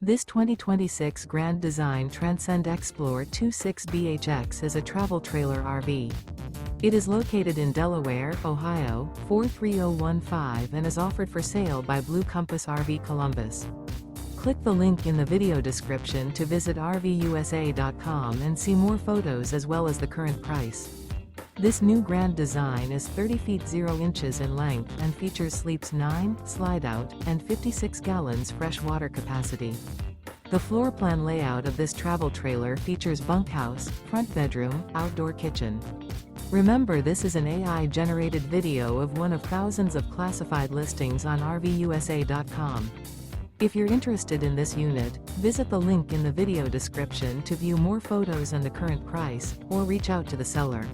This 2026 Grand Design Transcend Xplor 26BHX is a travel trailer RV. It is located in Delaware, Ohio, 43015 and is offered for sale by Blue Compass RV Columbus. Click the link in the video description to visit RVUSA.com and see more photos as well as the current price. This new Grand Design is 30 feet 0 inches in length and features sleeps 9, Slideout, and 56 gallons fresh water capacity. The floor plan layout of this travel trailer features bunkhouse, front bedroom, outdoor kitchen. Remember, this is an AI-generated video of one of thousands of classified listings on RVUSA.com. If you're interested in this unit, visit the link in the video description to view more photos and the current price, or reach out to the seller.